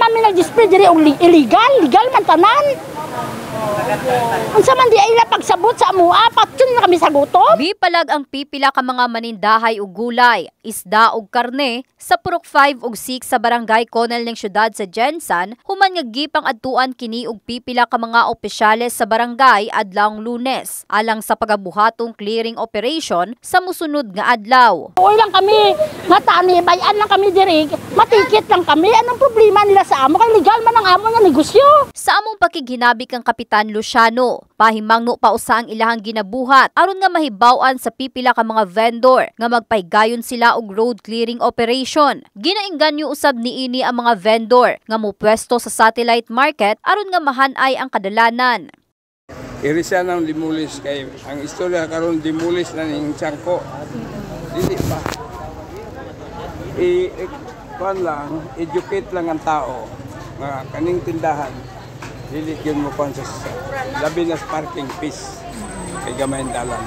mami nag-display diri og illegal, legal man tanan. Unsa man di ay pagsabot sa amoa, patyon na kami sa gutom. Bipalag ang pipila ka mga manindahay ug gulay, isda ug karne sa Purok 5 ug 6 sa barangay Conel ng syudad sa Jensan, human nga gipang adtuan kini og pipila ka mga opisyales sa barangay adlawng Lunes, alang sa pagabuhatong clearing operation sa mosunod nga adlaw. Uy lang kami, nga tani, bayan lang kami diri, matikit lang kami. Anong problema nila sa amo? Kay legal man ang amo nga negosyo. Sa among pakighinabik kang Kapitan Luciano, pahimangno pa usa ang ilahang ginabuhat aron nga mahibaw-an sa pipila ka mga vendor nga magpaygayon sila og road clearing operation. Ginainganyo usab niini ang mga vendor nga mopwesto sa satellite market aron nga mahan-ay ang kadalanan. Irisa ng dimulis kay ang istorya karon dimulis na ning Tiangco. Dili pa. Kuan lang, educate lang ang tao nga kaning tindahan. Dili gyud mo kon sa labi na parking fees kay gamay dalan.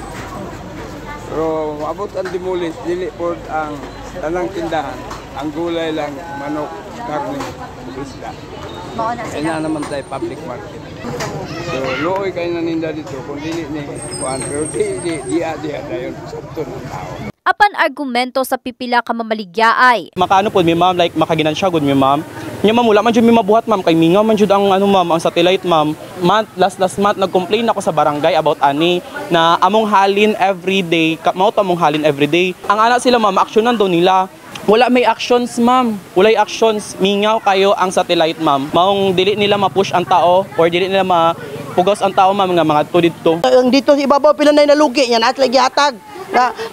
Pero maabot ang dimulis dili pod ang tanang tindahan, ang gulay lang, manok, karne, isda. Mao na Kaya naman tayo public market. So, looy kayo naninda dito kung dili ni kuan, pero di dayon sakto ng tao. Apan argumento sa pipila ka mamaligyaay. Makaano po mi ma'am, like makaginan-siya gud mi ma'am. Nya ma'am wala man jud mi mabuhat ma'am kay mingaw man jud ang ma'am ang satellite ma'am. Last month nag-complain ako sa barangay about ani na among halin everyday, mao ta among halin everyday. Ang ana sila ma'am aksyonan daw nila. Wala may actions ma'am. Walay actions. Mingaw kayo ang satellite ma'am. Maong dili nila ma-push ang tao or dili nila mapugos ang tao ma'am nga mga to dito. Ang dito sa ibabaw pinanay nalugi yan at lagi hatag.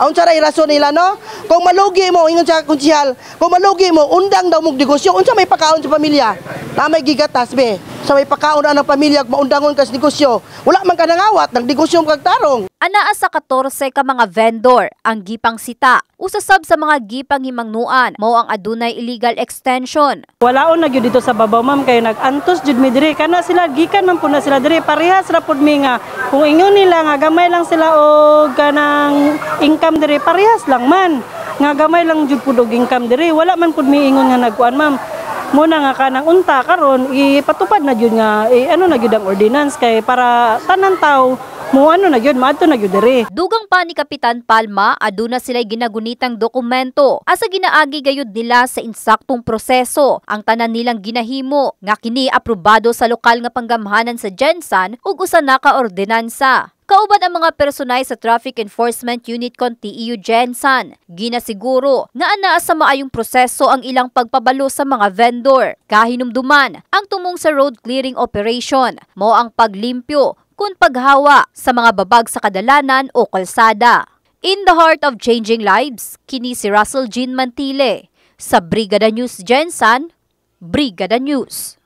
Aun sa rason nila no? Kung malugi mo ingon sa konsyal, kung malugi mo undang daw mong negosyo, unsa may pakaon sa pamilya? Na may gigatas be. Sa may pakaon ang pamilya maundangon kas negosyo. Wala man ka nangawat nang negosyo kag tarong. Anaa sa 14 ka mga vendor ang gipang sita. Usasab sa mga gipang himangnuan mao ang adunay illegal extension. Walaon na gyud dito sa babaw ma'am kay nag-antos jud mi diri kana sila gikan man pud na sila diri parehas ra pud mi nga kung ingon nila nga gamay lang sila og kanang income diri parehas lang man nga gamay lang jud pud og income diri wala man pud mi ingon nga nagkuan ma'am. Muna nga kanang unta karon ipatupad na jud nga ano na jud ang ordinance kay para tanan tawo mo ano na gyud maadto na gyud diri. Dugang pa ni Kapitan Palma aduna sila ginagunitang dokumento asa ginaagi gayud nila sa insaktong proseso ang tanan nilang ginahimo nga kini aprobado sa lokal nga panggamhanan sa Jensan ug usa na ka ordinansa. Kauban ang mga personay sa Traffic Enforcement Unit kon TEU Jensan. Ginasiguro nga anaa sa maayong proseso ang ilang pagpabalo sa mga vendor. Kahinumduman ang tumong sa road clearing operation, mao ang paglimpyo kun paghawa sa mga babag sa kadalanan o kalsada. In the heart of changing lives, kini si Russell Jean Mantile sa Brigada News Jensan, Brigada News.